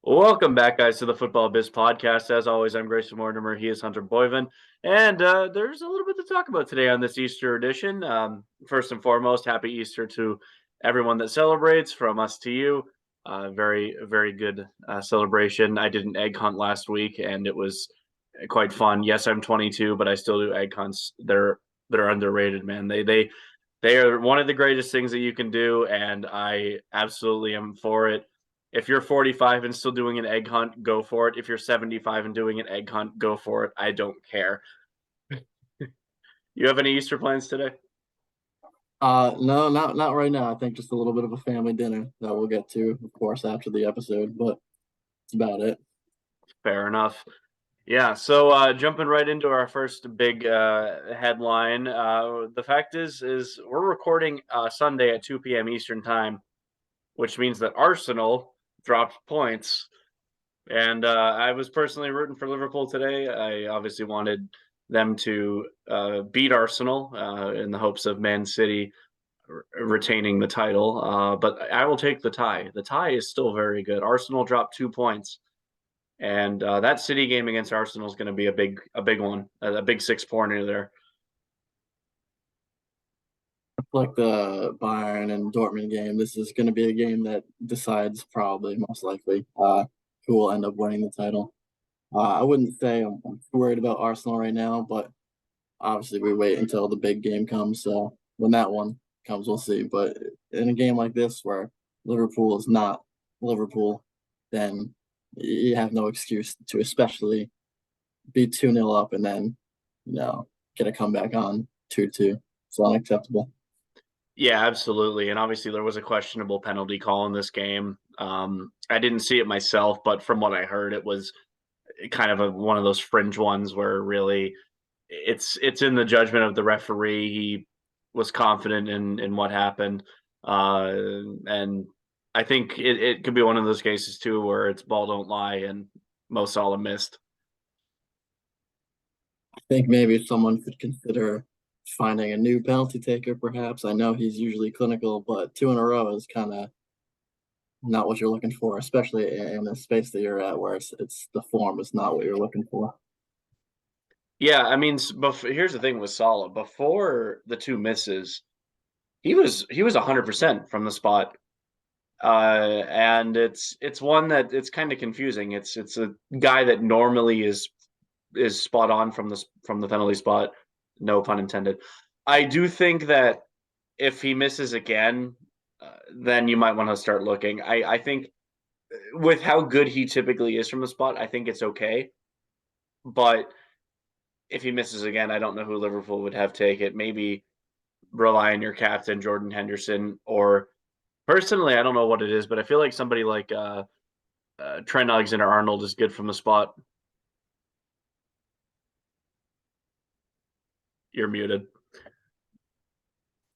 Welcome back, guys, to the Futbal Biz podcast. As always, I'm Graysen Mortimer. He is Hunter Boyven. And there's a little bit to talk about today on this Easter edition. First and foremost, happy Easter to everyone that celebrates, from us to you. Very, very good celebration. I did an egg hunt last week, and it was quite fun. Yes, I'm 22, but I still do egg hunts. They're underrated, man. They are one of the greatest things that you can do, and I absolutely am for it. If you're 45 and still doing an egg hunt, go for it. If you're 75 and doing an egg hunt, go for it. I don't care. You have any Easter plans today? No, not right now. I think just a little bit of a family dinner that we'll get to, of course, after the episode, but that's about it. Fair enough. Yeah, so jumping right into our first big headline. The fact is we're recording Sunday at 2 p.m. Eastern time, which means that Arsenal dropped points. And I was personally rooting for Liverpool today. I obviously wanted them to beat Arsenal in the hopes of Man City retaining the title. But I will take the tie. The tie is still very good. Arsenal dropped 2 points, and that City game against Arsenal is going to be a big one, a big 6 pointer there. Like the Bayern and Dortmund game, this is going to be a game that decides probably most likely who will end up winning the title. I wouldn't say I'm worried about Arsenal right now, but obviously we wait until the big game comes. So when that one comes, we'll see. But in a game like this where Liverpool is not Liverpool, then you have no excuse to especially be 2-0 up and then, get a comeback on 2-2. It's unacceptable. Yeah, absolutely. And obviously, there was a questionable penalty call in this game. I didn't see it myself, but from what I heard, it was kind of one of those fringe ones where really it's in the judgment of the referee. He was confident in what happened, uh, and I think it could be one of those cases too where it's ball don't lie, and Mo Salah missed. I think maybe someone could consider finding a new penalty taker, perhaps. I know he's usually clinical, but two in a row is kind of not what you're looking for, especially in the space that you're at where it's the form is not what you're looking for. Yeah, I mean, here's the thing with Salah. Before the two misses, he was 100% from the spot. And it's one that it's kind of confusing. It's a guy that normally is spot on from the penalty spot. No pun intended. I do think that if he misses again, then you might want to start looking. I think with how good he typically is from the spot, I think it's okay. But if he misses again, I don't know who Liverpool would have take it. Maybe rely on your captain Jordan Henderson, or personally, I don't know what it is, but I feel like somebody like Trent Alexander-Arnold is good from the spot. You're muted.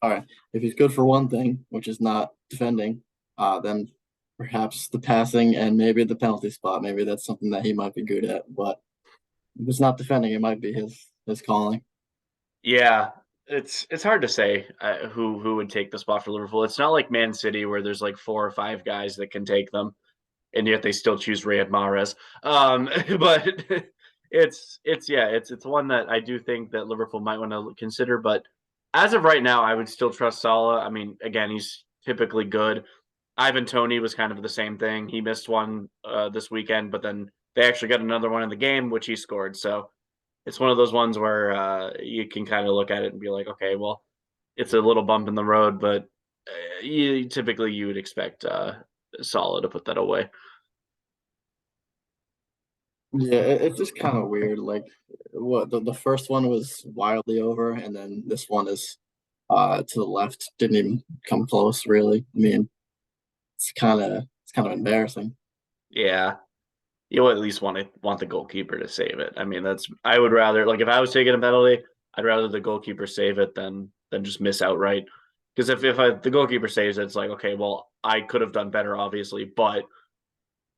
All right. If he's good for one thing, which is not defending, then perhaps the passing and maybe the penalty spot, maybe that's something that he might be good at. But if it's not defending, it might be his calling. Yeah, it's hard to say who would take the spot for Liverpool. It's not like Man City where there's like 4 or 5 guys that can take them, and yet they still choose Riyad Mahrez. But it's one that I do think that Liverpool might want to consider. But as of right now, I would still trust Salah. I mean, again, he's typically good. Ivan Toney was kind of the same thing. He missed one this weekend, but then they actually got another one in the game, which he scored. So it's one of those ones where you can kind of look at it and be like, okay, well, it's a little bump in the road, but you would expect Salah to put that away. Yeah, it's just kind of weird. Like, what the first one was wildly over, and then this one is to the left. Didn't even come close, really. I mean, it's kind of embarrassing. Yeah, you'll at least want the goalkeeper to save it. I mean, I would rather, like, if I was taking a penalty, I'd rather the goalkeeper save it than just miss outright. Because if the goalkeeper saves it, it's like, okay, well, I could have done better, obviously, but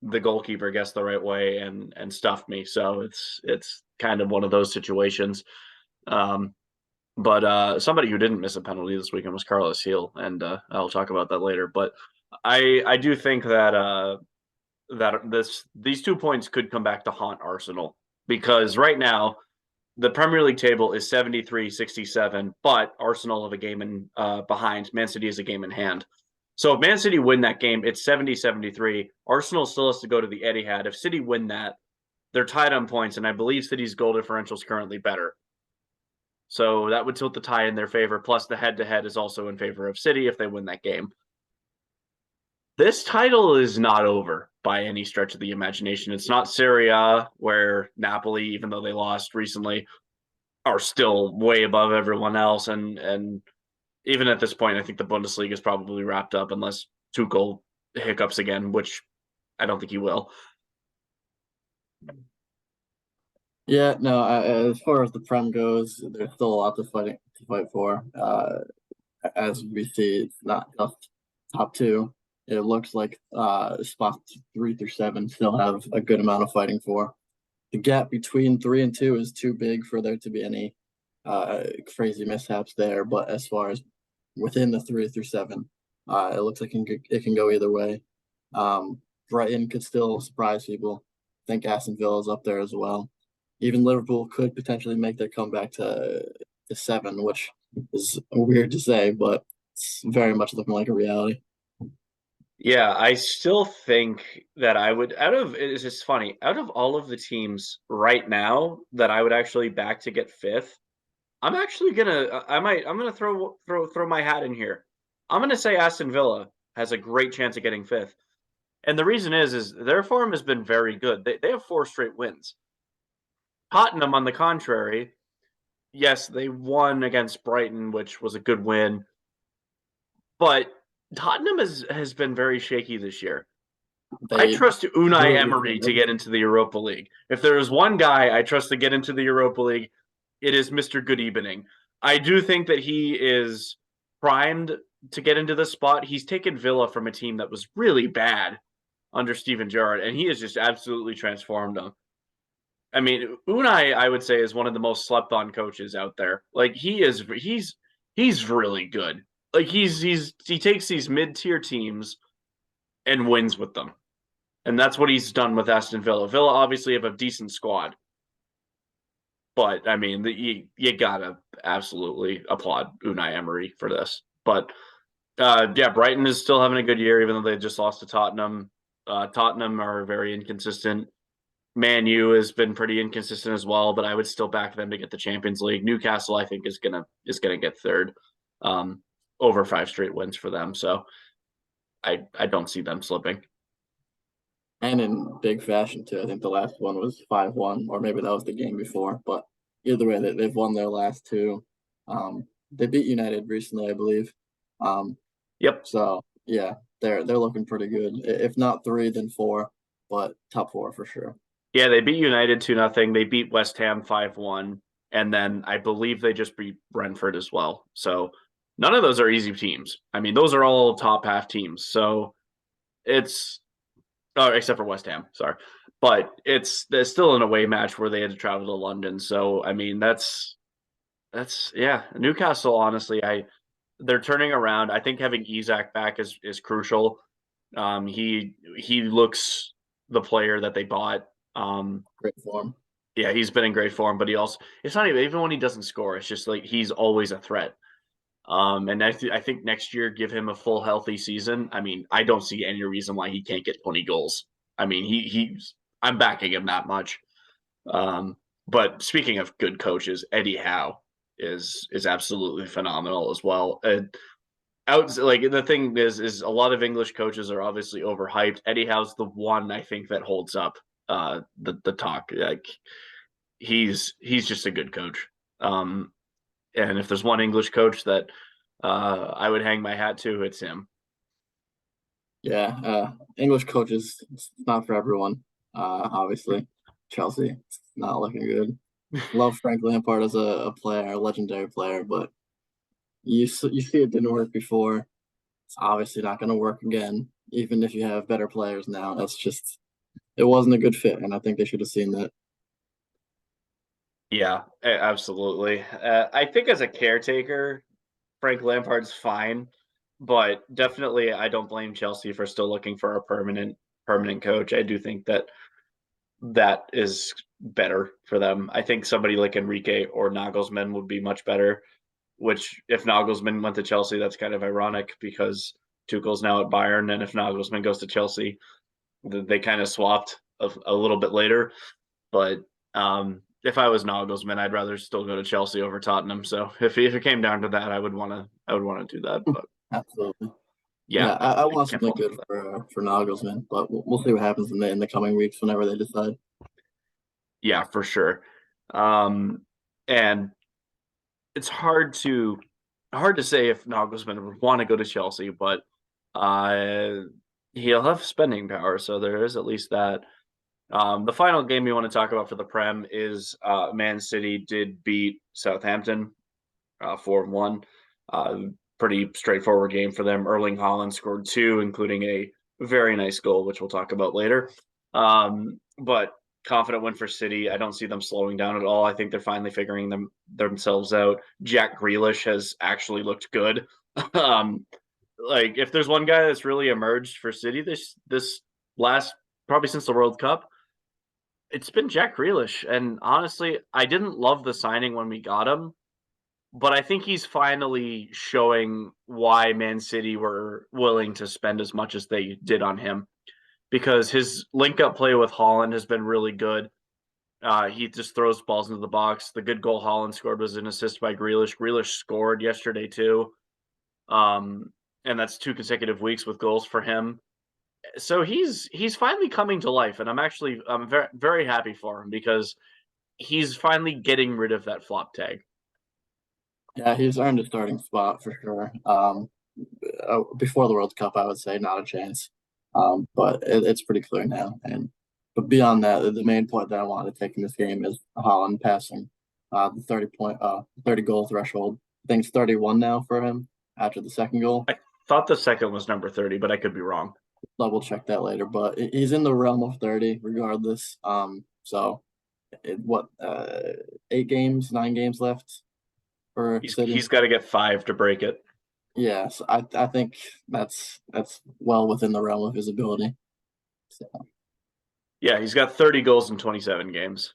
the goalkeeper guessed the right way and stuffed me. So it's kind of one of those situations. Um, but somebody who didn't miss a penalty this weekend was Carlos Heel, and I'll talk about that later. But I do think that that these 2 points could come back to haunt Arsenal because right now the Premier League table is 73-67, but Arsenal have a game in behind. Man City is a game in hand. So if Man City win that game, it's 70-73. Arsenal still has to go to the Etihad. If City win that, they're tied on points, and I believe City's goal differential is currently better. So that would tilt the tie in their favor. Plus, the head-to-head is also in favor of City if they win that game. This title is not over by any stretch of the imagination. It's not Serie A, where Napoli, even though they lost recently, are still way above everyone else. And even at this point, I think the Bundesliga is probably wrapped up unless Tuchel hiccups again, which I don't think he will. Yeah, no. As far as the Prem goes, there's still a lot to fight for. As we see, it's not just top two. It looks like spots 3 through 7 still have a good amount of fighting for. The gap between 3 and 2 is too big for there to be any crazy mishaps there. But as far as within the 3 through 7, it looks like it can go either way. Brighton could still surprise people. I think Aston Villa is up there as well. Even Liverpool could potentially make their comeback to 7, which is weird to say, but it's very much looking like a reality. Yeah, I still think that I would out of it's just funny, out of all of the teams right now that I would actually back to get fifth, I'm actually gonna I'm gonna throw my hat in here. I'm gonna say Aston Villa has a great chance of getting fifth. And the reason is their form has been very good. They have 4 straight wins. Tottenham, on the contrary, yes, they won against Brighton, which was a good win, but Tottenham has been very shaky this year. I They trust Unai literally Emery can't to win. get into the Europa League. If there is one guy I trust to get into the Europa League, it is Mr. Good Evening. I do think that he is primed to get into this spot. He's taken Villa from a team that was really bad under Steven Gerrard, and he has just absolutely transformed them. I mean, Unai, I would say, is one of the most slept on coaches out there. Like he's really good. Like he takes these mid tier teams and wins with them. And that's what he's done with Aston Villa. Villa obviously have a decent squad, but I mean, you gotta absolutely applaud Unai Emery for this. But yeah, Brighton is still having a good year, even though they just lost to Tottenham. Tottenham are very inconsistent. Man U has been pretty inconsistent as well, but I would still back them to get the Champions League. Newcastle, I think, is gonna get third, um, over 5 straight wins for them. So I don't see them slipping. And in big fashion too. I think the last one was 5-1, or maybe that was the game before. But either way, they've won their last two. They beat United recently, I believe. Um, Yep. so yeah, they're looking pretty good. If not 3, then 4, but top 4 for sure. Yeah, they beat United 2-0. They beat West Ham 5-1, and then I believe they just beat Brentford as well. So none of those are easy teams. I mean, those are all top half teams. So it's except for West Ham, sorry. But there's still an away match where they had to travel to London. So I mean, that's yeah. Newcastle, honestly, they're turning around. I think having Isak back is crucial. He looks the player that they bought. Great form. Yeah, he's been in great form, but he also it's not even when he doesn't score, it's just like he's always a threat. And I think next year give him a full healthy season. I mean, I don't see any reason why he can't get 20 goals. I mean, he's I'm backing him that much. But speaking of good coaches, Eddie Howe is absolutely phenomenal as well. Out like the thing is a lot of English coaches are obviously overhyped. Eddie Howe's the one I think that holds up the talk. Like he's just a good coach. And if there's one English coach that I would hang my hat to, it's him. Yeah, English coaches, it's not for everyone. Obviously, Chelsea, it's not looking good. Love Frank Lampard as a player, a legendary player, but you see it didn't work before. It's obviously not going to work again, even if you have better players now. That's just it wasn't a good fit, and I think they should have seen that. Yeah, absolutely. I think as a caretaker, Frank Lampard's fine, but definitely I don't blame Chelsea for still looking for a permanent permanent coach, I do think that that is better for them. I think somebody like Enrique or Nagelsmann would be much better. Which, if Nagelsmann went to Chelsea, that's kind of ironic because Tuchel's now at Bayern, and if Nagelsmann goes to Chelsea, they kind of swapped a little bit later. But if I was Nagelsmann, I'd rather still go to Chelsea over Tottenham. So if it came down to that, I would want to do that. But Absolutely. yeah, Yeah, I I want can't something fault him good for that. for Nagelsmann, but we'll see what happens in the coming weeks whenever they decide. Yeah, for sure. Um, and it's hard to say if Nagelsmann would want to go to Chelsea, but uh, he'll have spending power, so there is at least that. The final game you want to talk about for the Prem is Man City did beat Southampton 4-1. Uh, Pretty straightforward game for them. Erling Haaland scored two, including a very nice goal, which we'll talk about later. But confident win for City. I don't see them slowing down at all. I think they're finally figuring themselves out. Jack Grealish has actually looked good. um, like if there's one guy that's really emerged for City this last probably since the World Cup, it's been Jack Grealish. And honestly, I didn't love the signing when we got him, but I think he's finally showing why Man City were willing to spend as much as they did on him because his link up play with Holland has been really good. He just throws balls into the box. The good goal Holland scored was an assist by Grealish. Grealish scored yesterday too, um, and that's two consecutive weeks with goals for him. So he's finally coming to life, and I'm very very happy for him because he's finally getting rid of that flop tag. Yeah, he's earned a starting spot for sure. Before the World Cup, I would say not a chance. But it's pretty clear now. And but beyond that, the main point that I wanted to take in this game is Holland passing the 30 goal threshold. I think it's 31 now for him after the second goal. I thought the second was number 30, but I could be wrong. Double check that later, but he's in the realm of 30 regardless. So what 8 games, 9 games left for He's City. got to get five to break it. Yes, I think that's well within the realm of his ability. So, Yeah, he's got 30 goals in 27 games.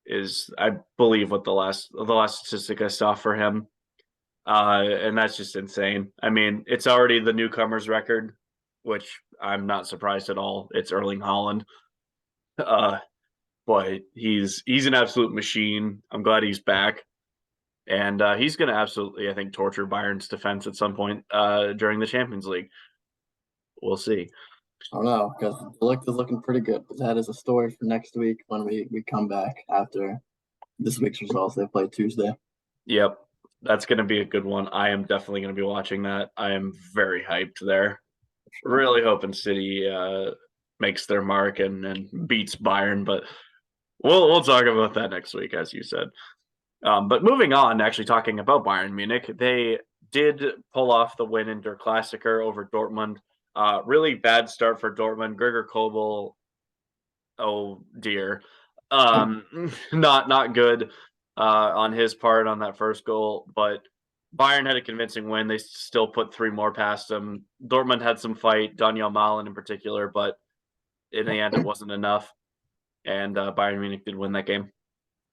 Is I believe what the last statistic I saw for him, and that's just insane. I mean, it's already the newcomers record, which I'm not surprised at all. It's Erling Haaland, uh, but he's an absolute machine. I'm glad he's back, and he's going to absolutely, I think, torture Bayern's defense at some point during the Champions League. We'll see. I don't know because the look is looking pretty good, but that is a story for next week when we come back after this week's results. They play Tuesday. Yep, that's going to be a good one. I am definitely going to be watching that. I am very hyped there. Sure. Really hoping City makes their mark and beats Bayern, but we'll talk about that next week, as you said. But moving on, actually talking about Bayern Munich, they did pull off the win in Der Klassiker over Dortmund. Really bad start for Dortmund. Gregor Kobel, oh dear, not good on his part on that first goal. But Bayern had a convincing win. They still put three more past them. Dortmund had some fight, Daniel Malen in particular, but in the end, it wasn't enough. And Bayern Munich did win that game.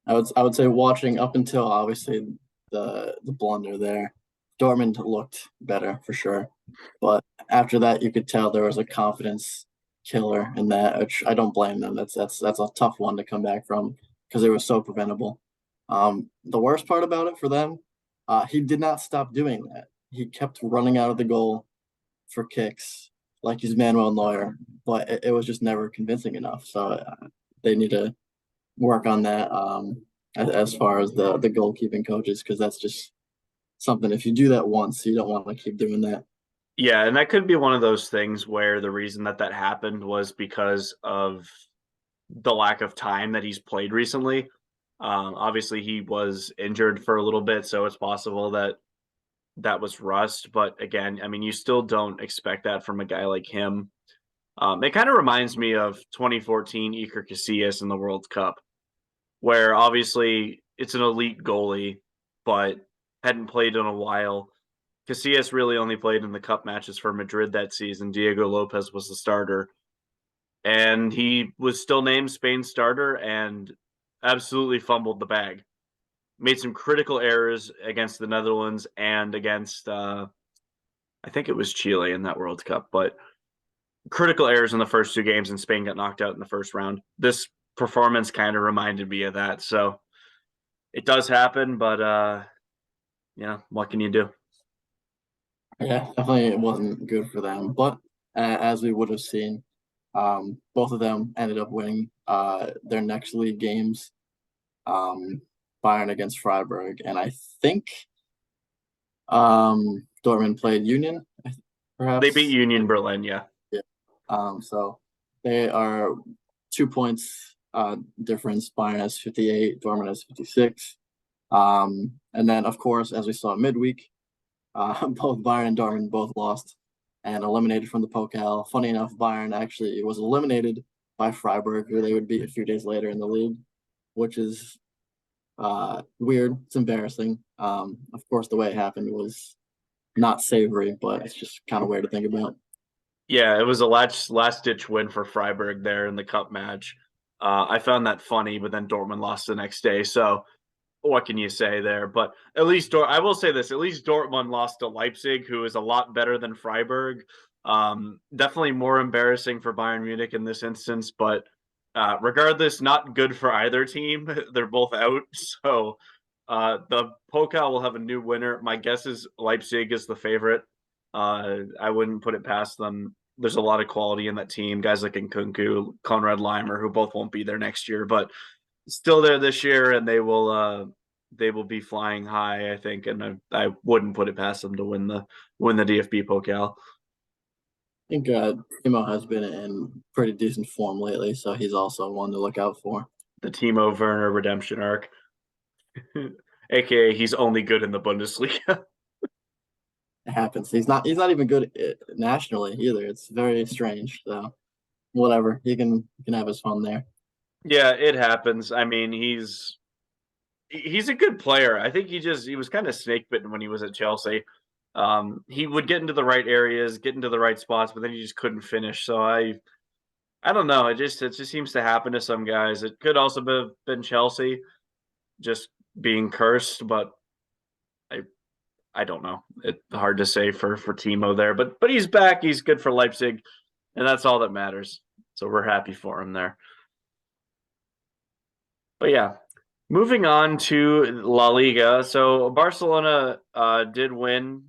I would say watching up until obviously the blunder there, Dortmund looked better for sure, but after that you could tell there was a confidence killer in that, which I don't blame them. That's a tough one to come back from because it was so preventable. The worst part about it for them, he did not stop doing that. He kept running out of the goal for kicks like he's Manuel Neuer, but it was just never convincing enough. So they need to work on that as far as the goalkeeping coaches because that's just something. If you do that once, you don't want to keep doing that. Yeah, and that could be one of those things where the reason that happened was because of the lack of time that he's played recently. Obviously, he was injured for a little bit, so it's possible that that was rust. But again, I mean, you still don't expect that from a guy like him. It kind of reminds me of 2014 Iker Casillas in the World Cup, where obviously it's an elite goalie, but hadn't played in a while. Casillas really only played in the cup matches for Madrid that season. Diego Lopez was the starter. and he was still named Spain's starter and absolutely fumbled the bag. Made some critical errors against the Netherlands and against I think it was Chile in that World Cup, but critical errors in the first two games, and Spain got knocked out in the first round. This performance kind of reminded me of that. So it does happen, but what can you do? Yeah, definitely it wasn't good for them. But as we would have seen, both of them ended up winning their next league games. Bayern against Freiburg, and I think Dortmund played Union, They beat perhaps. Union Berlin, yeah. Yeah. So they are 2 points difference. Bayern has 58, Dortmund has 56. And then, of course, as we saw midweek, both Bayern and Dortmund both lost and eliminated from the Pokal. Funny enough, Bayern actually was eliminated by Freiburg, who they would beat a few days later in the league, which is weird. It's embarrassing. Of course, the way it happened was not savory, but it's just kind of weird to think about. Yeah, it was a last ditch win for Freiburg there in the cup match. I found that funny, but then Dortmund lost the next day. So what can you say there? But at least I will say this: at least Dortmund lost to Leipzig, who is a lot better than Freiburg. Definitely more embarrassing for Bayern Munich in this instance, but regardless, not good for either team. They're both out, so the Pokal will have a new winner. My guess is Leipzig is the favorite. I wouldn't put it past them. There's a lot of quality in that team. Guys like Nkunku, Konrad Leimer, who both won't be there next year, but still there this year, and they will be flying high, I think, and I wouldn't put it past them to win the DFB Pokal. I think Timo has been in pretty decent form lately, so he's also one to look out for. The Timo Werner redemption arc, aka he's only good in the Bundesliga. It happens. He's not even good nationally either. It's very strange. So whatever, he can have his fun there. Yeah, it happens. I mean, he's a good player. I think he was kind of snake bitten when he was at Chelsea. He would get into the right areas, get into the right spots, but then he just couldn't finish. So I don't know. It just seems to happen to some guys. It could also have been Chelsea just being cursed, but I I don't know. It's hard to say for Timo there, but he's back. He's good for Leipzig, and that's all that matters. So we're happy for him there. But yeah, moving on to La Liga. So Barcelona did win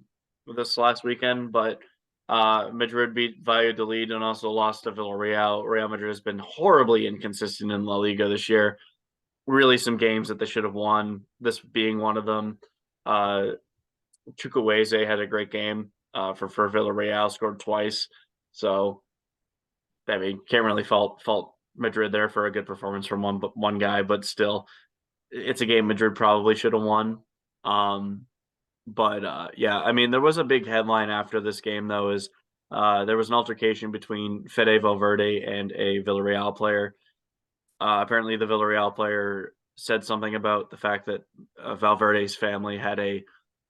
this last weekend, but Madrid beat Valladolid and also lost to Villarreal. Real Madrid has been horribly inconsistent in La Liga this year. Really, some games that they should have won. This being one of them. Uh, Chukwueze had a great game for Villarreal, scored twice. So I mean, can't really fault Madrid there for a good performance from one guy, but still, it's a game Madrid probably should have won. Um, but yeah, I mean, there was a big headline after this game though. Is there was an altercation between Fede Valverde and a Villarreal player. Apparently, the Villarreal player said something about the fact that Valverde's family had a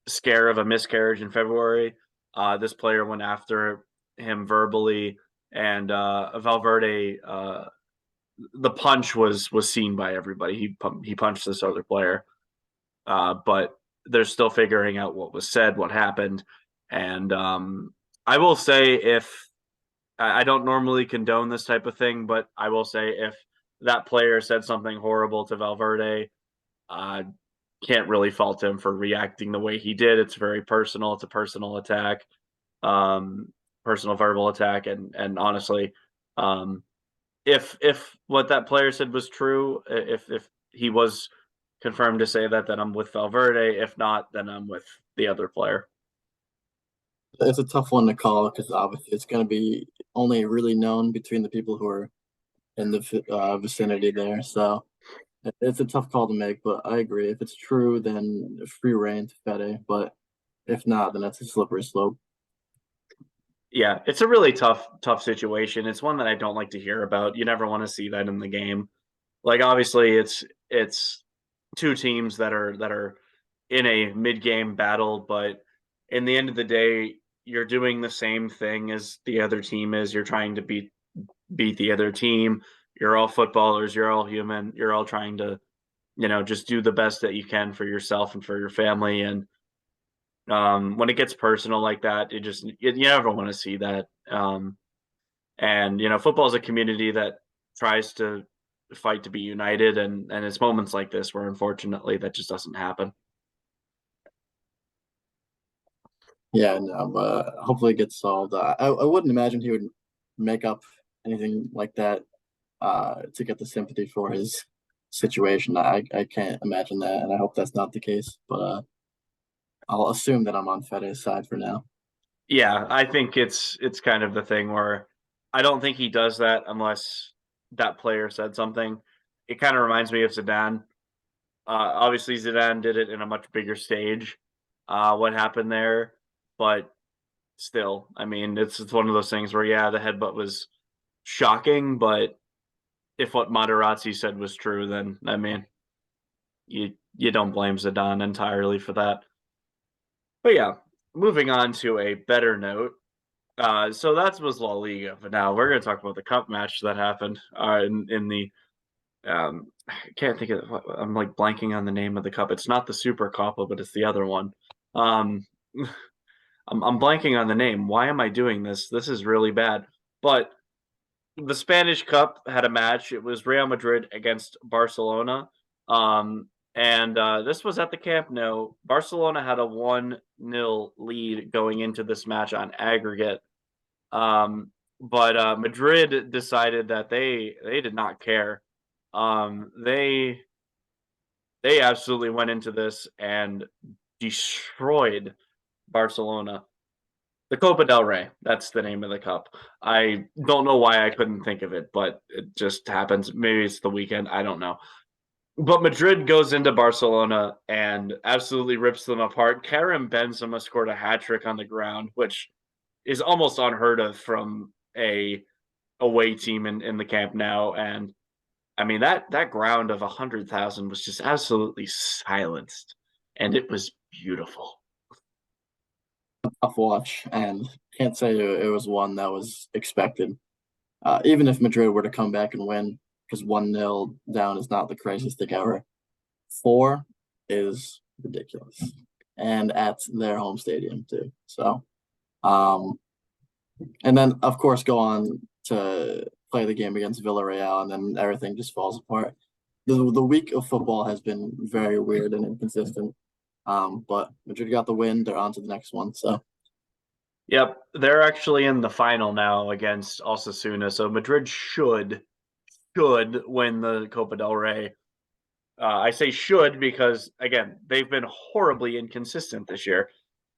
scare of a miscarriage in February. This player went after him verbally, and Valverde, the punch was seen by everybody. He punched this other player, but they're still figuring out what was said, what happened, and I will say if I don't normally condone this type of thing, but I will say if that player said something horrible to Valverde, uh, can't really fault him for reacting the way he did. It's very personal. It's a personal attack, um, personal verbal attack, and honestly, um, if what that player said was true, if he was confirmed to say that, then I'm with Valverde. If not, then I'm with the other player. It's a tough one to call because obviously it's going to be only really known between the people who are in the vicinity there. So it's a tough call to make, but I agree. If it's true, then free reign to Fede. But if not, then that's a slippery slope. Yeah, it's a really tough situation. It's one that I don't like to hear about. You never want to see that in the game. Like obviously it's two teams that are in a mid-game battle, but in the end of the day, you're doing the same thing as the other team is. You're trying to beat beat the other team. You're all footballers. You're all human. You're all trying to, just do the best that you can for yourself and for your family. And when it gets personal like that, you never want to see that. And football is a community that tries to fight to be united, and it's moments like this where unfortunately that just doesn't happen. Yeah, no, but hopefully it gets solved. I wouldn't imagine he would make up anything like that to get the sympathy for his situation. I can't imagine that, and I hope that's not the case. But I'll assume that I'm on Fede's side for now. Yeah, I think it's kind of the thing where I don't think he does that unless that player said something. It kind of reminds me of Zidane. Obviously, Zidane did it in a much bigger stage. What happened there, but still, I mean, it's one of those things where yeah, the headbutt was shocking, but if what Materazzi said was true, then I mean, you don't blame Zidane entirely for that. But yeah, moving on to a better note. So that was La Liga, but now we're going to talk about the cup match that happened in the. I can't think of. I'm like blanking on the name of the cup. It's not the Super Copa, but it's the other one. Um, I'm blanking on the name. Why am I doing this? This is really bad. But the Spanish Cup had a match. It was Real Madrid against Barcelona. And this was at the Camp Nou. Barcelona had a 1-0 lead going into this match on aggregate. But Madrid decided that they did not care. They absolutely went into this and destroyed Barcelona. The Copa del Rey, that's the name of the cup. I don't know why I couldn't think of it, but it just happens. Maybe it's the weekend. I don't know. But Madrid goes into Barcelona and absolutely rips them apart. Karim Benzema scored a hat trick on the ground, which is almost unheard of from a away team in the Camp Nou. And I mean that ground of 100,000 was just absolutely silenced, and it was beautiful. Tough watch, and can't say it was one that was expected. Even if Madrid were to come back and win, because 1-0 down is not the craziest thing ever. 4 is ridiculous, and at their home stadium too. So, um, and then of course go on to play the game against Villarreal, and then everything just falls apart. The week of football has been very weird and inconsistent. But Madrid got the win. They're on to the next one. So Yep, they're actually in the final now against Osasuna, so Madrid should win the Copa del Rey. I say should because again they've been horribly inconsistent this year,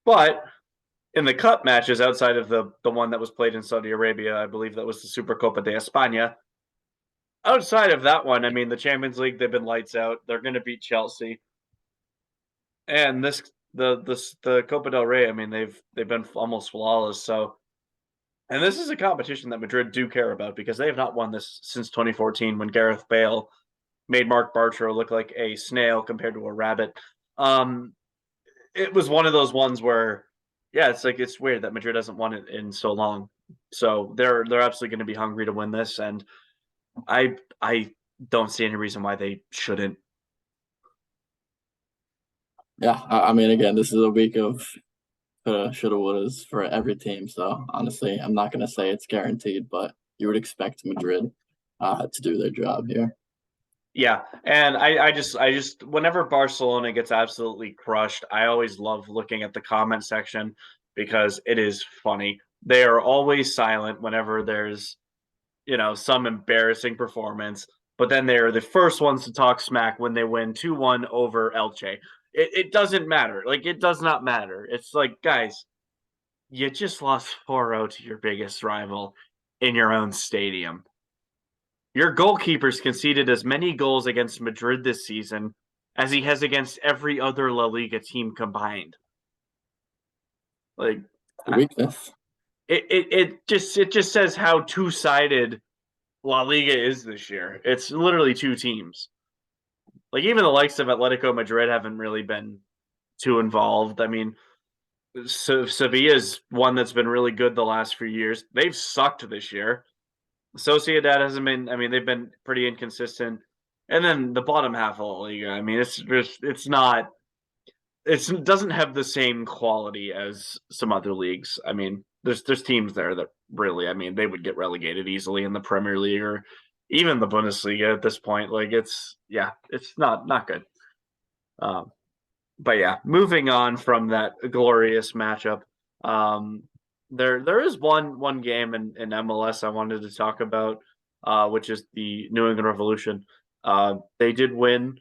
but in the cup matches outside of the one that was played in Saudi Arabia, I believe that was the Super Copa de España. Outside of that one, I mean the Champions League they've been lights out. They're going to beat Chelsea, and the Copa del Rey. I mean they've been almost flawless. So, and this is a competition that Madrid do care about because they have not won this since 2014 when Gareth Bale made Mark Bartra look like a snail compared to a rabbit. Um, it was one of those ones where, yeah, it's weird that Madrid hasn't won it in so long. So they're absolutely going to be hungry to win this, and I don't see any reason why they shouldn't. yeah, I mean, again, this is a week of coulda, shoulda, wouldas for every team. So honestly, I'm not gonna say it's guaranteed, but you would expect Madrid to do their job here. Yeah, and I just whenever Barcelona gets absolutely crushed, I always love looking at the comment section because it is funny. They are always silent whenever there's some embarrassing performance, but then they're the first ones to talk smack when they win 2-1 over Elche. It doesn't matter. Like, it does not matter. It's like, guys, you just lost 4-0 to your biggest rival in your own stadium. Your goalkeeper's conceded as many goals against Madrid this season as he has against every other La Liga team combined. Like, The weakness. it just says how two-sided La Liga is this year. It's literally two teams. Like even the likes of Atletico Madrid haven't really been too involved. I mean, Sevilla's one that's been really good the last few years. They've sucked this year. Sociedad hasn't been. I mean, they've been pretty inconsistent. And then the bottom half of La Liga. I mean, it's not. It doesn't have the same quality as some other leagues. I mean, there's teams there that really. I mean, they would get relegated easily in the Premier League or even the Bundesliga at this point. Like it's not good. Um, but yeah, moving on from that glorious matchup, um, there is one game in MLS I wanted to talk about, which is the New England Revolution. They did win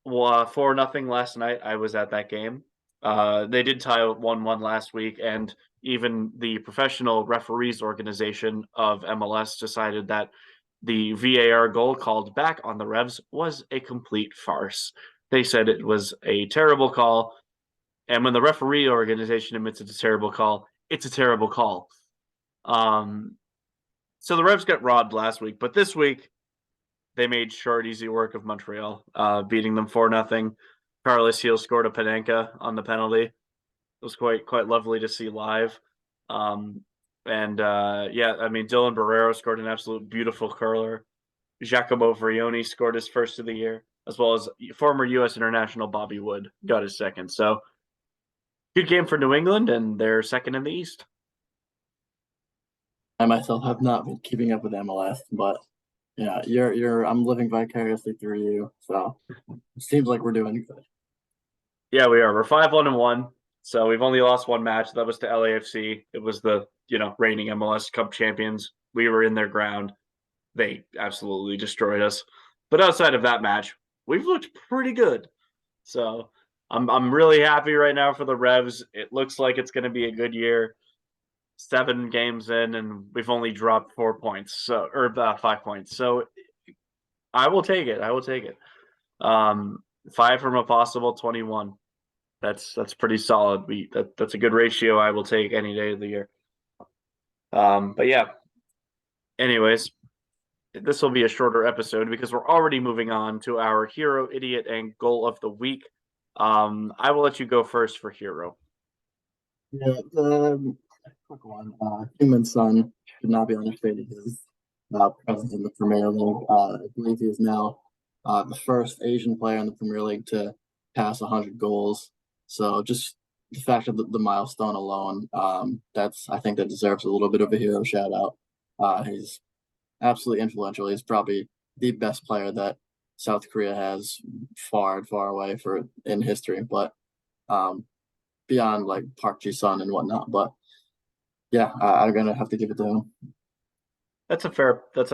4-0 last night. I was at that game. They did tie 1-1 last week, and even the professional referees organization of MLS decided that the VAR goal called back on the Revs was a complete farce. They said it was a terrible call. And when the referee organization admits it's a terrible call, it's a terrible call. Um, so the Revs got robbed last week, but this week they made short, easy work of Montreal, beating them 4-0. Carlos Heel scored a Panenka on the penalty. It was quite lovely to see live. Um, and yeah, I mean, Dylan Barrero scored an absolute beautiful curler. Giacomo Vrioni scored his first of the year, as well as former U.S. international Bobby Wood got his second. So good game for New England, and they're second in the East. I myself have not been keeping up with MLS, but yeah, you're I'm living vicariously through you. So it seems like we're doing good. Yeah, we are. We're 5-1-1. So we've only lost one match. That was to LAFC. It was the reigning MLS Cup champions. We were in their ground. They absolutely destroyed us. But outside of that match, we've looked pretty good. So I'm really happy right now for the Revs. It looks like it's going to be a good year. 7 games in, and we've only dropped 4 points, so or 5 points. So I will take it. I will take it. 5 from a possible 21. That's pretty solid. That's a good ratio. I will take any day of the year. But yeah. Anyways, this will be a shorter episode because we're already moving on to our hero, idiot, and goal of the week. I will let you go first for hero. Yeah, the quick one. Human Son should not be understated. His presence in the Premier League. I believe he is now the first Asian player in the Premier League to pass 100 goals. So just the fact of the milestone alone, that's I think that deserves a little bit of a hero shout out. He's absolutely influential. He's probably the best player that South Korea has far and far away for in history. But um, beyond like Park Ji-sun and whatnot. But yeah, I'm gonna have to give it to him. That's a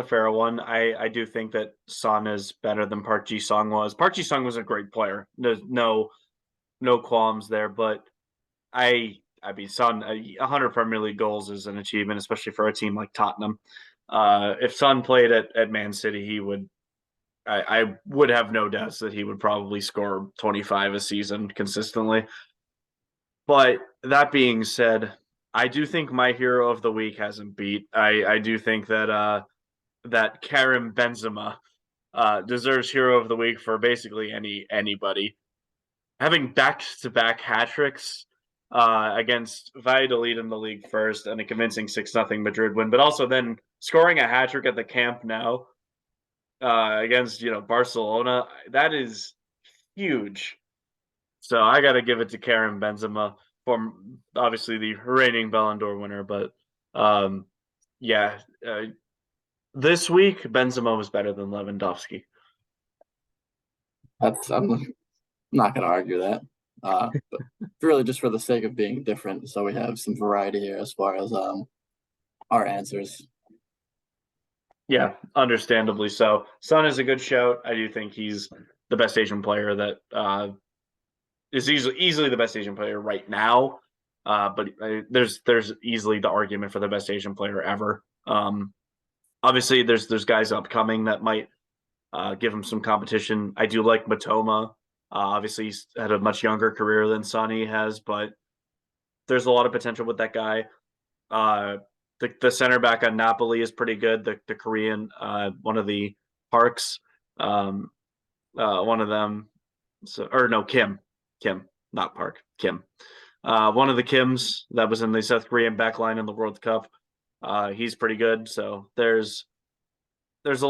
fair one. I do think that Son is better than Park Ji Sung was. Park Ji Sung was a great player. There's no qualms there, but I mean Son 100 Premier League goals is an achievement, especially for a team like Tottenham. If Son played at Man City, he would. I would have no doubts that he would probably score 25 a season consistently. But that being said, I do think my hero of the week hasn't beat. I do think that Karim Benzema deserves hero of the week for basically anybody. Having back-to-back hat tricks against Valladolid in the league first and a convincing 6-0 Madrid win, but also then scoring a hat trick at the Camp Nou against Barcelona, that is huge. So I got to give it to Karim Benzema for obviously the reigning Ballon d'Or winner, but um, yeah, this week Benzema was better than Lewandowski. That's I'm not gonna argue that. But really just for the sake of being different, so we have some variety here as far as our answers. Yeah, understandably so. Son is a good shout. I do think he's the best Asian player that is easily the best Asian player right now. But there's easily the argument for the best Asian player ever. Obviously, there's guys upcoming that might give him some competition. I do like Matoma. Obviously, he's had a much younger career than Sonny has, but there's a lot of potential with that guy. Uh, the center back on Napoli is pretty good. The Korean, one of the Parks, um, one of them. So or no, Kim, not Park, Kim. One of the Kims that was in the South Korean backline in the World Cup. He's pretty good. So a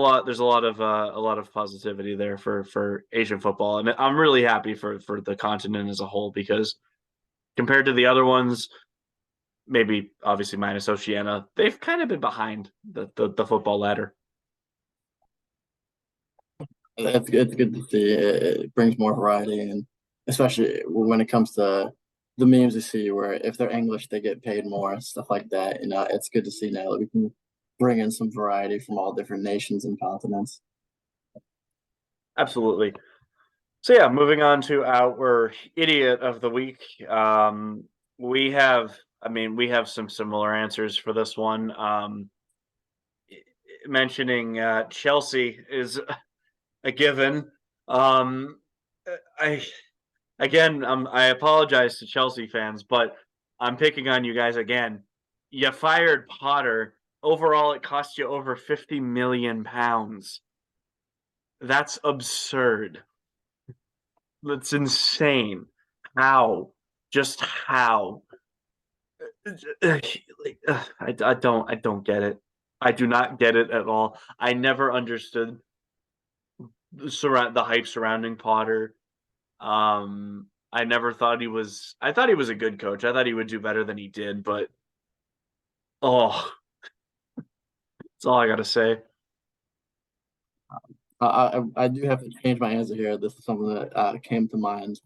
lot of positivity there for Asian football, and I'm really happy for the continent as a whole because compared to the other ones, maybe obviously minus Oceania, they've kind of been behind the football ladder. It's good to see. It brings more variety, and especially when it comes to the memes you see, where if they're English, they get paid more, stuff like that. It's good to see now that we can bring in some variety from all different nations and continents. Absolutely. So yeah, moving on to our idiot of the week. We have, I mean, we have some similar answers for this one. Mentioning Chelsea is a given. Um, I again, I apologize to Chelsea fans, but I'm picking on you guys again. You fired Potter. Overall, it cost you over £50 million. That's absurd. That's insane. How? Just how? I don't get it. I do not get it at all. I never understood the hype surrounding Potter. I never thought he was. I thought he was a good coach. I thought he would do better than he did. But oh, that's all I gotta say. I do have to change my answer here. This is something that came to mind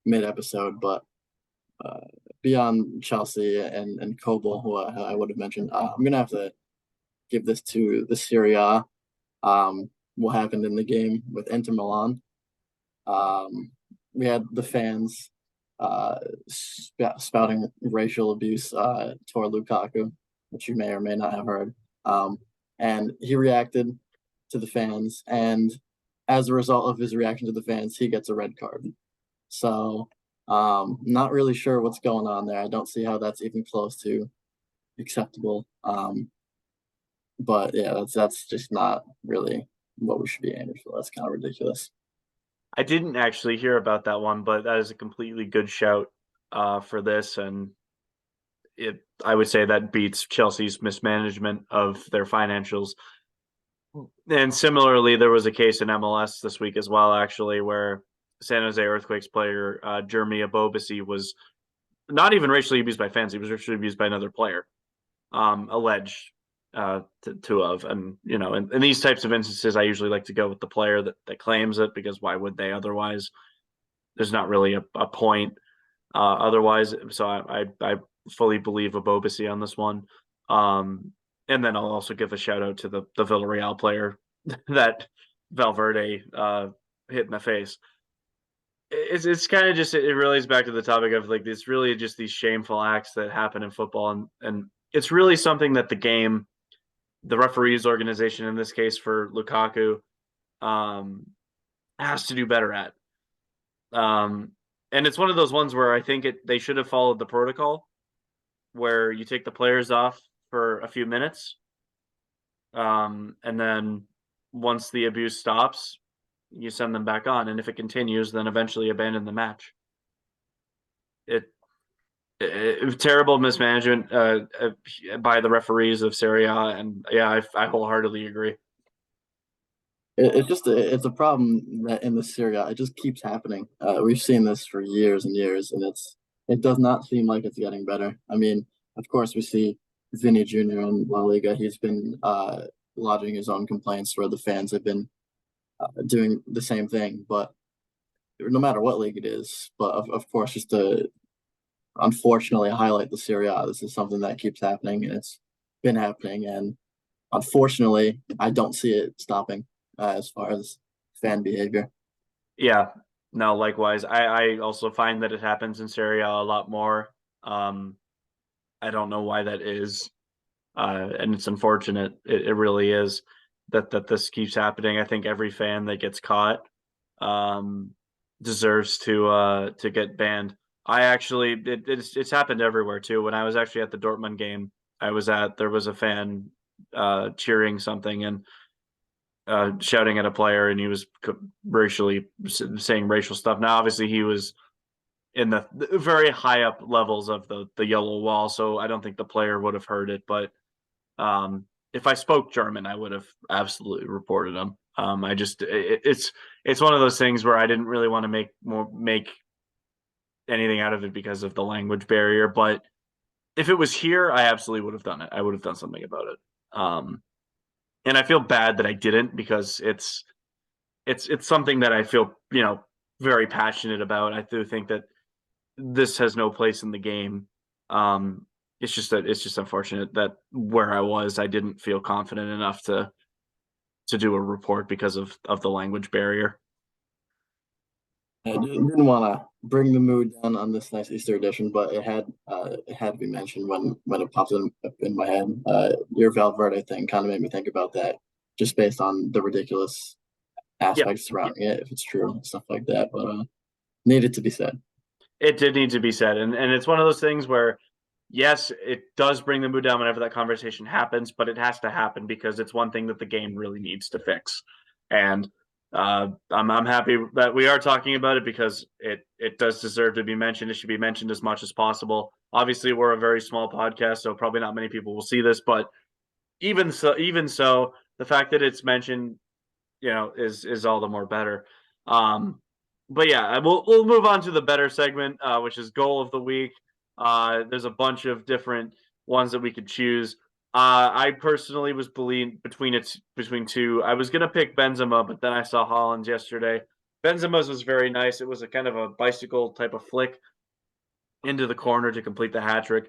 mid episode, but uh, beyond Chelsea and Kobel, who I would have mentioned, I'm gonna have to give this to the Serie A. What happened in the game with Inter Milan? Um, we had the fans spouting racial abuse toward Lukaku, which you may or may not have heard. Um, and he reacted to the fans, and as a result of his reaction to the fans, he gets a red card. So, not really sure what's going on there. I don't see how that's even close to acceptable. But yeah, that's just not really what we should be aiming for. That's kind of ridiculous. I didn't actually hear about that one, but that is a completely good shout for this, and it. I would say that beats Chelsea's mismanagement of their financials. And similarly, there was a case in MLS this week as well, actually, where San Jose Earthquakes player Jeremy Abobasi was not even racially abused by fans; he was racially abused by another player, alleged to have. And in these types of instances, I usually like to go with the player that claims it because why would they otherwise? There's not really a point otherwise. So I fully believe Abobasi on this one. And then I'll also give a shout out to the Villarreal player that Valverde hit in the face. It's kind of just it relates back to the topic of like it's really just these shameful acts that happen in football, and it's really something that the game, the referees organization in this case for Lukaku, um, has to do better at. Um, and it's one of those ones where I think they should have followed the protocol where you take the players off for a few minutes, and then once the abuse stops, you send them back on, and if it continues, then eventually abandon the match. It, Terrible mismanagement by the referees of Serie A, and yeah, I wholeheartedly agree. It's a problem that in the Syria it just keeps happening. We've seen this for years and years, and it does not seem like it's getting better. I mean, of course, we see Vinny Jr. in La Liga. He's been lodging his own complaints where the fans have been doing the same thing. But no matter what league it is, but of course, just to unfortunately highlight the Syria, this is something that keeps happening, and it's been happening, and unfortunately, I don't see it stopping as far as fan behavior. Yeah, no, likewise. I also find that it happens in Serie A lot more. Um, I don't know why that is, and it's unfortunate. It really is that this keeps happening. I think every fan that gets caught um, deserves to get banned. I actually it's happened everywhere too. When I was actually at the Dortmund game, there was a fan cheering something and shouting at a player, and he was racially saying racial stuff. Now, obviously, he was in the very high up levels of the yellow wall, so I don't think the player would have heard it. But if I spoke German, I would have absolutely reported him. It's one of those things where I didn't really want to make anything out of it because of the language barrier. But if it was here, I absolutely would have done it. I would have done something about it. Um, and I feel bad that I didn't because it's something that I feel very passionate about. I do think that this has no place in the game. Um, it's just unfortunate that where I was, I didn't feel confident enough to do a report because of the language barrier. I didn't want to bring the mood down on this nice Easter edition, but it had to be mentioned when it popped in my head. Your Valverde thing kind of made me think about that, just based on the ridiculous Yeah, aspects surrounding it, if it's true and stuff like that. But needed to be said. it did need to be said, and it's one of those things where yes, it does bring the mood down whenever that conversation happens, but it has to happen because it's one thing that the game really needs to fix. And I'm happy that we are talking about it because it does deserve to be mentioned. It should be mentioned as much as possible. Obviously, we're a very small podcast, so probably not many people will see this, but even so, the fact that it's mentioned, is all the more better. Um, but yeah, we'll move on to the better segment, which is goal of the week. There's a bunch of different ones that we could choose. I personally was between two. I was gonna pick Benzema, but then I saw Holland's yesterday. Benzema's was very nice. It was a kind of a bicycle type of flick into the corner to complete the hat trick.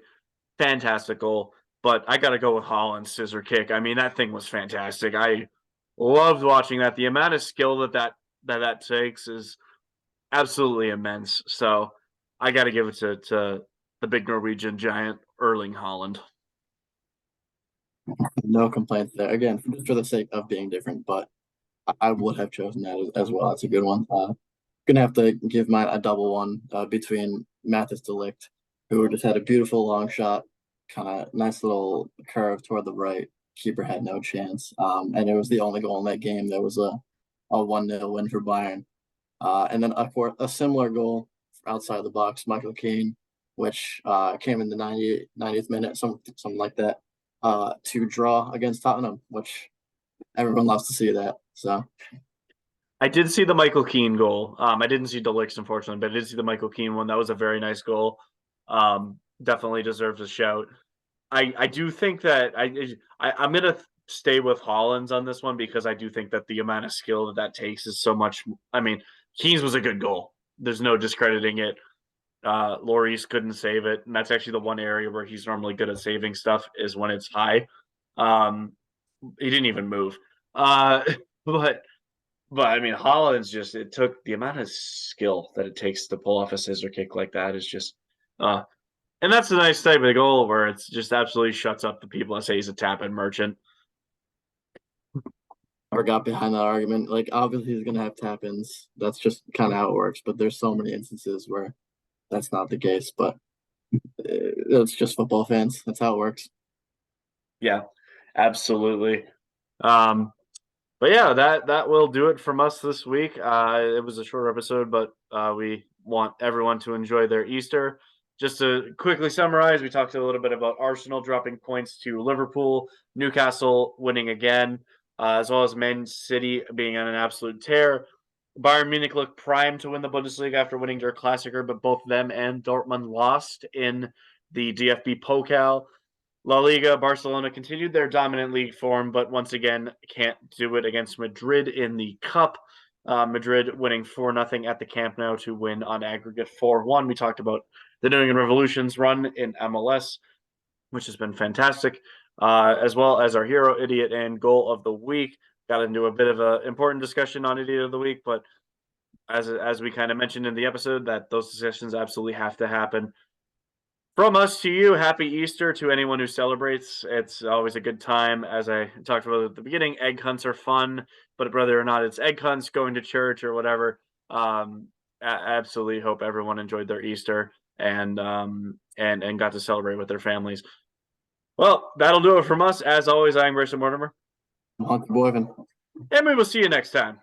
Fantastic goal. But I got to go with Holland's scissor kick. I mean, that thing was fantastic. I loved watching that. The amount of skill that takes is absolutely immense. So I got to give it to the big Norwegian giant Erling Holland. No complaints there. Again, just for the sake of being different, but I would have chosen that as well. That's a good one. Gonna have to give mine a double one between Mathis Delict, who just had a beautiful long shot, kind of nice little curve toward the right. Keeper had no chance, and it was the only goal in that game. There was a 1-0 win for Bayern, and then a similar goal outside the box, Michael Keane, which came in the 90th minute, something like that, to draw against Tottenham, which everyone loves to see that. So I did see the Michael Keane goal. I didn't see Delict's, unfortunately, but I did see the Michael Keane one. That was a very nice goal. Definitely deserves a shout. I do think that I'm gonna stay with Hollins on this one because I do think that the amount of skill that takes is so much. I mean, Keane's was a good goal. There's no discrediting it. Lloris couldn't save it, and that's actually the one area where he's normally good at saving stuff is when it's high. Um, he didn't even move. But I mean, Holland's just it took the amount of skill that it takes to pull off a scissor kick like that is just uh and that's a nice type of goal where it's just absolutely shuts up the people that say he's a tap in merchant. or got behind that argument. Like obviously he's gonna have tap ins. That's just kind of how it works. But there's so many instances where that's not the case. But it's just football fans. That's how it works. Yeah, absolutely. Um but yeah, that will do it from us this week. It was a short episode, but we want everyone to enjoy their Easter. Just to quickly summarize, we talked a little bit about Arsenal dropping points to Liverpool, Newcastle winning again, as well as Man City being on an absolute tear. Bayern Munich looked primed to win the Bundesliga after winning their Klassiker, but both them and Dortmund lost in the DFB Pokal. La Liga, Barcelona continued their dominant league form, but once again can't do it against Madrid in the Cup. Madrid winning 4-0 at the Camp Nou to win on aggregate 4-1. We talked about the New England Revolution's run in MLS, which has been fantastic, as well as our hero, idiot, and goal of the week. Got into a bit of an important discussion on idiot of the week, but as we kind of mentioned in the episode, that those discussions absolutely have to happen. From us to you, happy Easter to anyone who celebrates. It's always a good time. As I talked about at the beginning, egg hunts are fun, but whether or not it's egg hunts, going to church, or whatever, absolutely hope everyone enjoyed their Easter and got to celebrate with their families. Well, that'll do it from us. As always, I'm Graysen Mortimer, Monkey Boyvin. and we will see you next time.